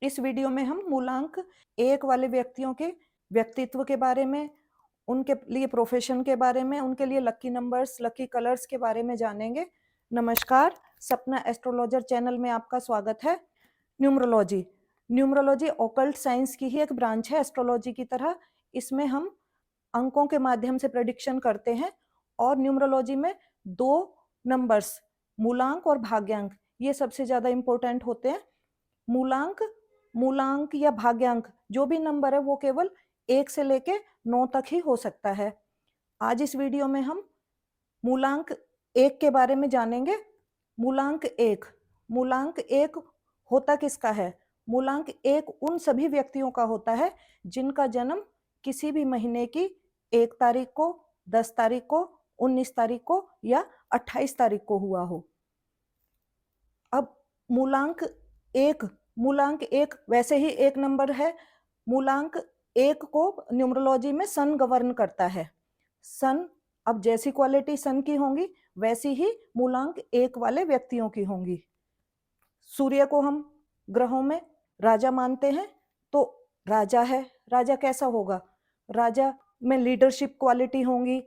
इस वीडियो में हम मूलांक 1 वाले व्यक्तियों के व्यक्तित्व के बारे में, उनके लिए प्रोफेशन के बारे में, उनके लिए लकी नंबर्स, लकी कलर्स के बारे में जानेंगे। नमस्कार, सपना एस्ट्रोलॉजर चैनल में आपका स्वागत है। न्यूमरोलॉजी न्यूमरोलॉजी ऑकल्ट साइंस की ही एक ब्रांच है एस्ट्रोलॉजी की तरह। इसमें हम अंकों के माध्यम से प्रेडिक्शन करते हैं और न्यूमरोलॉजी में 2 नंबर्स मूलांक और भाग्यांक ये सबसे ज़्यादा इम्पोर्टेंट होते हैं। मूलांक मूलांक या भाग्यांक जो भी नंबर है वो केवल 1 से लेके 9 तक ही हो सकता है। आज इस वीडियो में हम मूलांक 1 के बारे में जानेंगे। मूलांक 1 होता किसका है? मूलांक 1 उन सभी व्यक्तियों का होता है जिनका जन्म किसी भी महीने की 1 तारीख को, 10 तारीख को, 19 तारीख को या 28 तारीख को हुआ हो। अब मूलांक एक वैसे ही एक नंबर है। मूलांक 1 को न्यूमरोलॉजी में सन गवर्न करता है। सन, अब जैसी क्वालिटी सन की होंगी वैसी ही मूलांक 1 वाले व्यक्तियों की होंगी। सूर्य को हम ग्रहों में राजा मानते हैं, तो राजा है, राजा कैसा होगा? राजा में लीडरशिप क्वालिटी होंगी।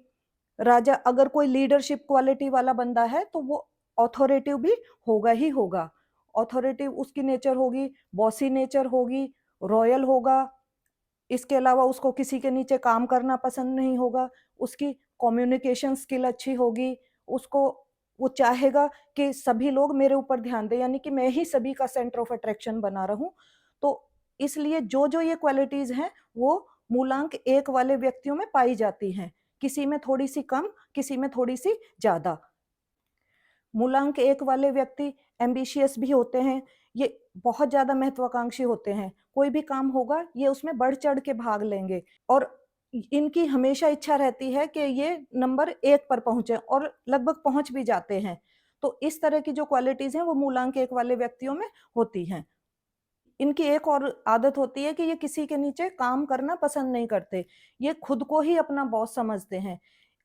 राजा अगर कोई लीडरशिप क्वालिटी वाला बंदा है तो वो ऑथोरेटिव भी होगा ही होगा। ऑथोरेटिव उसकी नेचर होगी, बॉसी नेचर होगी, रॉयल होगा। इसके अलावा उसको किसी के नीचे काम करना पसंद नहीं होगा। उसकी कम्युनिकेशन स्किल अच्छी होगी। उसको वो चाहेगा कि सभी लोग मेरे ऊपर ध्यान दें, यानी कि मैं ही सभी का सेंटर ऑफ अट्रैक्शन बना रहूं। तो इसलिए जो जो ये क्वालिटीज हैं वो मूलांक 1 वाले व्यक्तियों में पाई जाती हैं। किसी में थोड़ी सी कम, किसी में थोड़ी सी ज्यादा। मूलांक 1 वाले व्यक्ति एम्बिशियस भी होते हैं। ये बहुत ज्यादा महत्वाकांक्षी होते हैं। कोई भी काम होगा ये उसमें बढ़ चढ़ के भाग लेंगे और इनकी हमेशा इच्छा रहती है कि ये नंबर 1 पर पहुंचे और लगभग पहुंच भी जाते हैं। तो इस तरह की जो क्वालिटीज हैं वो मूलांक 1 वाले व्यक्तियों में होती हैं। इनकी एक और आदत होती है कि ये किसी के नीचे काम करना पसंद नहीं करते। ये खुद को ही अपना बॉस समझते हैं।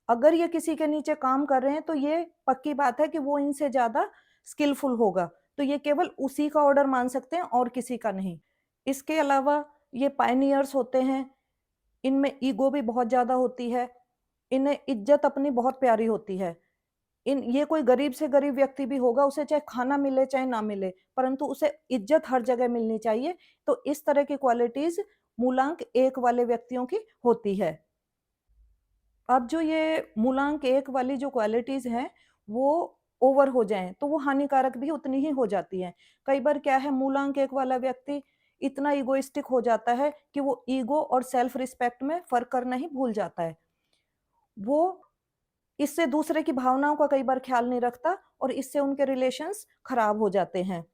अगर ये किसी के नीचे काम कर रहे हैं तो ये पक्की बात है कि वो इनसे ज्यादा स्किलफुल होगा, तो ये केवल उसी का ऑर्डर मान सकते हैं और किसी का नहीं। इसके अलावा ये पायनियर्स होते हैं। इनमें ईगो भी बहुत ज्यादा होती है। इन्हें इज्जत अपनी बहुत प्यारी होती है। इन ये कोई गरीब से गरीब व्यक्ति भी होगा, उसे चाहे खाना मिले चाहे ना मिले, परंतु उसे इज्जत हर जगह मिलनी चाहिए। तो इस तरह की क्वालिटीज मूलांक 1 वाले व्यक्तियों की होती है। अब जो ये मूलांक 1 वाली जो क्वालिटीज हैं वो ओवर हो जाएं तो वो हानिकारक भी उतनी ही हो जाती हैं। कई बार क्या है, मूलांक 1 वाला व्यक्ति इतना इगोइस्टिक हो जाता है कि वो ईगो और सेल्फ रिस्पेक्ट में फर्क करना ही भूल जाता है। वो इससे दूसरे की भावनाओं का कई बार ख्याल नहीं रखता और इससे उनके रिलेशंस खराब हो जाते हैं।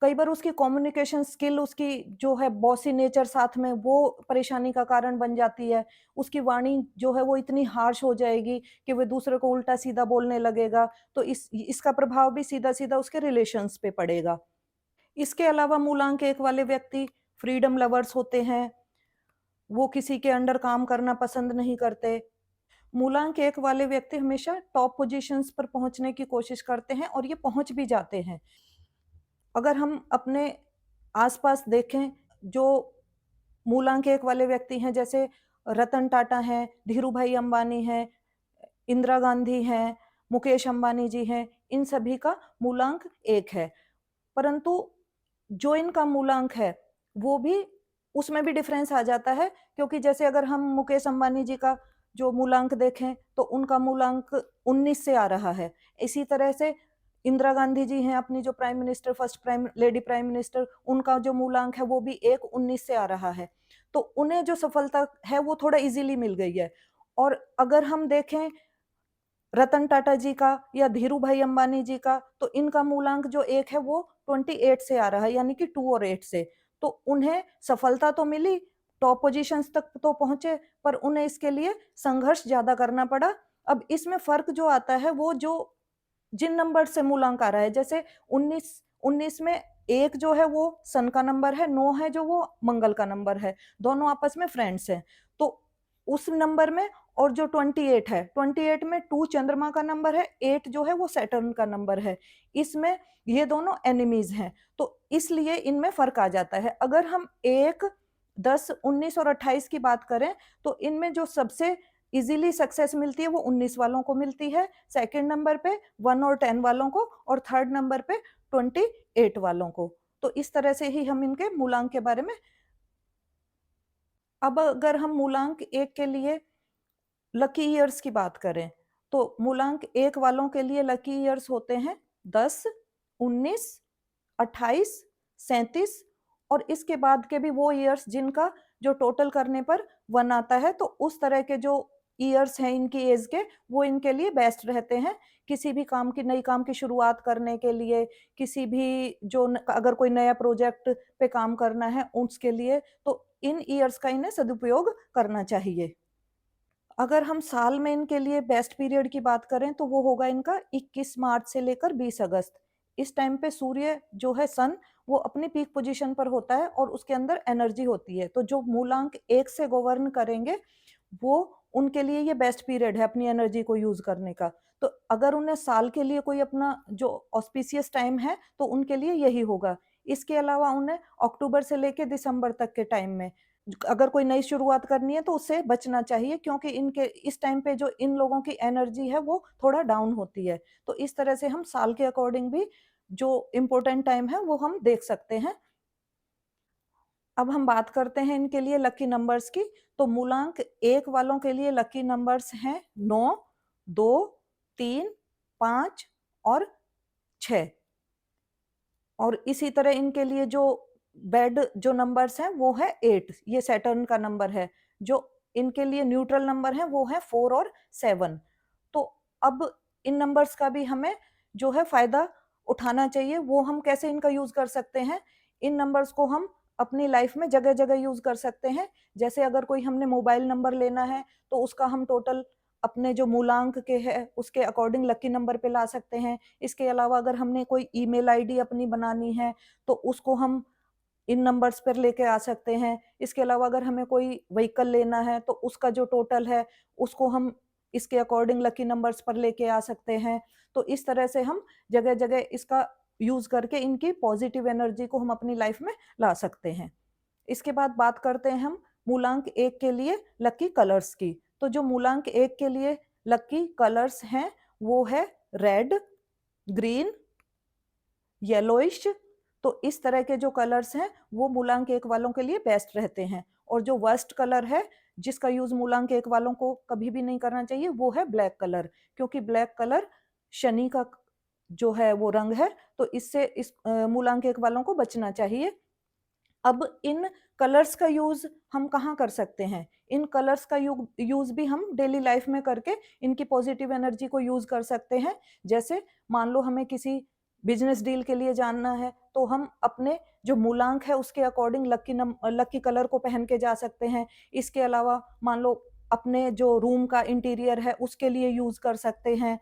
कई बार उसकी कम्युनिकेशन स्किल, उसकी जो है बॉसी नेचर साथ में, वो परेशानी का कारण बन जाती है। उसकी वाणी जो है वो इतनी हार्श हो जाएगी कि वो दूसरे को उल्टा सीधा बोलने लगेगा। तो इसका प्रभाव भी सीधा सीधा उसके रिलेशंस पे पड़ेगा। इसके अलावा मूलांक 1 वाले व्यक्ति फ्रीडम लवर्स होते हैं। वो किसी के अंडर काम करना पसंद नहीं करते। मूलांक 1 वाले व्यक्ति हमेशा टॉप पोजीशंस पर पहुंचने की कोशिश करते हैं और ये पहुंच भी जाते हैं। अगर हम अपने आसपास देखें, जो मूलांक 1 वाले व्यक्ति हैं, जैसे रतन टाटा हैं, धीरू भाई अंबानी हैं, इंदिरा गांधी हैं, मुकेश अंबानी जी हैं, इन सभी का मूलांक 1 है। परंतु जो इनका मूलांक है वो भी, उसमें भी डिफरेंस आ जाता है। क्योंकि जैसे अगर हम मुकेश अंबानी जी का जो मूलांक देखें तो उनका मूलांक 19 से आ रहा है। इसी तरह से इंदिरा गांधी जी हैं, अपनी जो prime minister, first prime lady prime minister, उनका जो मूलांक है वो भी 19 से आ रहा है। तो उन्हें जो सफलता है वो थोड़ा इजीली मिल गई है। और अगर हम देखें रतन टाटा जी का या धीरू भाई अंबानी जी का, तो इनका मूलांक जो 1 है वो 28 से आ रहा है, यानी कि 2 और 8 से। तो उन्हें सफलता तो मिली, टॉप पोजीशंस तक तो पहुंचे, पर उन्हें इसके लिए संघर्ष ज्यादा करना पड़ा। अब इसमें फर्क जो आता है वो जो जिन नंबर से मूलांक आ रहा है, जैसे 19 में 1 जो है वो सन का नंबर है, 9 है जो वो मंगल का नंबर है, दोनों आपस में फ्रेंड्स हैं। तो उस नंबर में और जो 28 है, 28 में 2 चंद्रमा का नंबर है, 8 जो है वो सैटर्न का नंबर है। इसमें ये दोनों एनिमीज हैं, तो इसलिए इनमें फर्क आ जाता है। अगर हम 1, 10, 19 और 28 की बात करें तो इनमें जो सबसे इजीली सक्सेस मिलती है वो 19 वालों को मिलती है, सेकंड नंबर पे 1 और 10 वालों को, और थर्ड नंबर पे 28 वालों को। तो इस तरह से ही हम इनके मूलांक के बारे में। अब अगर हम मूलांक 1 के लिए लकी ईयर्स की बात करें तो मूलांक 1 वालों के लिए लकी ईयर्स होते हैं 10, 19, 28, 37 और इसके बाद के भी वो ईयर्स जिनका जो टोटल करने पर 1 आता है। तो उस तरह के जो ईयर्स हैं इनकी एज के, वो इनके लिए बेस्ट रहते हैं किसी भी काम की, नई काम की शुरुआत करने के लिए, किसी भी जो अगर कोई नया प्रोजेक्ट पे काम करना है उसके लिए, तो इन ईयर्स का इन्हें सदुपयोग करना चाहिए। अगर हम साल में इनके लिए बेस्ट पीरियड की बात करें तो वो होगा इनका 21 मार्च से लेकर 20 अगस्त। इस टाइम पे सूर्य जो है, सन, वो अपनी पीक पोजीशन पर होता है और उसके अंदर एनर्जी होती है। तो जो मूलांक 1 से गवर्न करेंगे वो उनके लिए ये बेस्ट पीरियड है अपनी एनर्जी को यूज करने का। तो अगर उन्हें साल के लिए कोई अपना जो ऑस्पिशियस टाइम है तो उनके लिए यही होगा। इसके अलावा उन्हें अक्टूबर से लेकर दिसंबर तक के टाइम में अगर कोई नई शुरुआत करनी है तो उससे बचना चाहिए, क्योंकि इनके इस टाइम पे जो इन लोगों की एनर्जी है वो थोड़ा डाउन होती है। तो इस तरह से हम साल के अकॉर्डिंग भी जो इम्पोर्टेंट टाइम है वो हम देख सकते हैं। अब हम बात करते हैं इनके लिए लकी नंबर्स की। तो मूलांक 1 वालों के लिए लकी नंबर्स हैं 9, 2, 3, 5 और 6। और इसी तरह इनके लिए जो बेड जो नंबर्स हैं वो है 8, ये सैटर्न का नंबर है। जो इनके लिए न्यूट्रल नंबर है वो है 4 और 7। तो अब इन नंबर्स का भी हमें जो है फायदा उठाना चाहिए। वो हम कैसे इनका यूज कर सकते हैं? इन नंबर्स को हम अपनी लाइफ में जगह जगह यूज कर सकते हैं। जैसे अगर कोई हमने मोबाइल नंबर लेना है तो उसका हम टोटल अपने जो मूलांक के है उसके अकॉर्डिंग लकी नंबर पे ला सकते हैं। इसके अलावा अगर हमने कोई ईमेल आईडी अपनी बनानी है तो उसको हम इन नंबर्स पर लेके आ सकते हैं। इसके अलावा अगर हमें कोई व्हीकल लेना है तो उसका जो टोटल है उसको हम इसके अकॉर्डिंग लकी नंबर्स पर लेके आ सकते हैं। तो इस तरह से हम जगह जगह इसका यूज करके इनकी पॉजिटिव एनर्जी को हम अपनी लाइफ में ला सकते हैं। इसके बाद बात करते हैं हम मूलांक 1 के लिए लकी कलर्स की। तो जो मूलांक 1 के लिए लकी कलर्स हैं वो है रेड, ग्रीन, येलोइश। तो इस तरह के जो कलर्स हैं वो मूलांक 1 वालों के लिए बेस्ट रहते हैं। और जो वर्स्ट कलर है जिसका यूज मूलांक 1 वालों को कभी भी नहीं करना चाहिए वो है ब्लैक कलर, क्योंकि ब्लैक कलर शनि का जो है वो रंग है। तो इससे इस मूलांक 1 वालों को बचना चाहिए। अब इन कलर्स का यूज हम कहाँ कर सकते हैं? इन कलर्स का यूज भी हम डेली लाइफ में करके इनकी पॉजिटिव एनर्जी को यूज कर सकते हैं। जैसे मान लो हमें किसी बिजनेस डील के लिए जानना है तो हम अपने जो मूलांक है उसके अकॉर्डिंग लकी कलर को पहन के जा सकते हैं। इसके अलावा मान लो अपने जो रूम का इंटीरियर है उसके लिए यूज कर सकते हैं।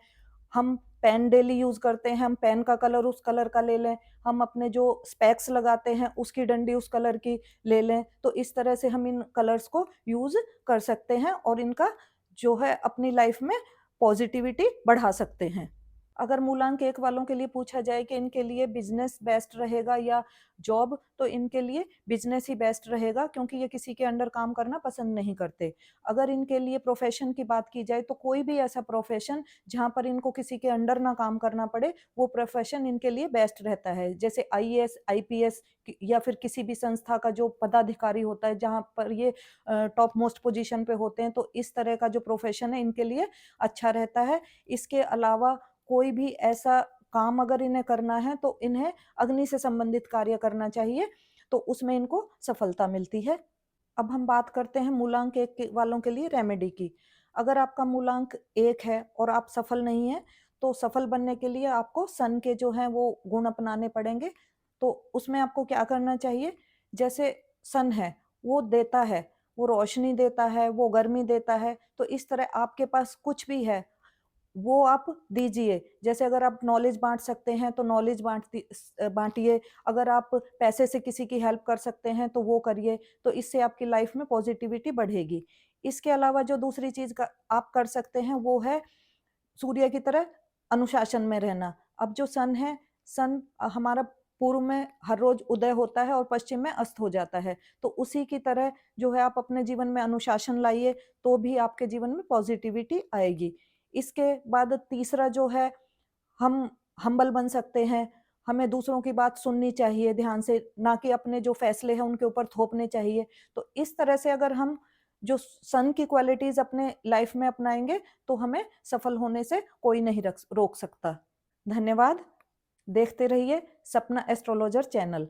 हम पेन डेली यूज करते हैं, हम पेन का कलर उस कलर का ले लें। हम अपने जो स्पेक्स लगाते हैं उसकी डंडी उस कलर की ले लें। तो इस तरह से हम इन कलर्स को यूज कर सकते हैं और इनका जो है अपनी लाइफ में पॉजिटिविटी बढ़ा सकते हैं। अगर मूलांक 1 वालों के लिए पूछा जाए कि इनके लिए बिजनेस बेस्ट रहेगा या जॉब, तो इनके लिए बिजनेस ही बेस्ट रहेगा, क्योंकि ये किसी के अंडर काम करना पसंद नहीं करते। अगर इनके लिए प्रोफेशन की बात की जाए तो कोई भी ऐसा प्रोफेशन जहाँ पर इनको किसी के अंडर ना काम करना पड़े वो प्रोफेशन इनके लिए बेस्ट रहता है। जैसे आईएएस, आईपीएस या फिर किसी भी संस्था का जो पदाधिकारी होता है जहाँ पर ये टॉप मोस्ट पोजीशन पे होते हैं, तो इस तरह का जो प्रोफेशन है इनके लिए अच्छा रहता है। इसके अलावा कोई भी ऐसा काम अगर इन्हें करना है तो इन्हें अग्नि से संबंधित कार्य करना चाहिए, तो उसमें इनको सफलता मिलती है। अब हम बात करते हैं मूलांक 1 वालों के लिए रेमेडी की। अगर आपका मूलांक 1 है और आप सफल नहीं है तो सफल बनने के लिए आपको सन के जो हैं वो गुण अपनाने पड़ेंगे। तो उसमें आपको क्या करना चाहिए? जैसे सन है वो देता है, वो रोशनी देता है, वो गर्मी देता है। तो इस तरह आपके पास कुछ भी है वो आप दीजिए। जैसे अगर आप नॉलेज बाँट सकते हैं तो नॉलेज बाँटिए, अगर आप पैसे से किसी की हेल्प कर सकते हैं तो वो करिए, तो इससे आपकी लाइफ में पॉजिटिविटी बढ़ेगी। इसके अलावा जो दूसरी चीज़ का आप कर सकते हैं वो है सूर्य की तरह अनुशासन में रहना। अब जो सन है, सन हमारा पूर्व में हर रोज़ उदय होता है और पश्चिम में अस्त हो जाता है। तो उसी की तरह जो है आप अपने जीवन में अनुशासन लाइए, तो भी आपके जीवन में पॉजिटिविटी आएगी। इसके बाद तीसरा जो है, हम हम्बल बन सकते हैं। हमें दूसरों की बात सुननी चाहिए ध्यान से, ना कि अपने जो फैसले हैं उनके ऊपर थोपने चाहिए। तो इस तरह से अगर हम जो सन की क्वालिटीज़ अपने लाइफ में अपनाएँगे, तो हमें सफल होने से कोई नहीं रोक सकता। धन्यवाद। देखते रहिए सपना एस्ट्रोलॉजर चैनल।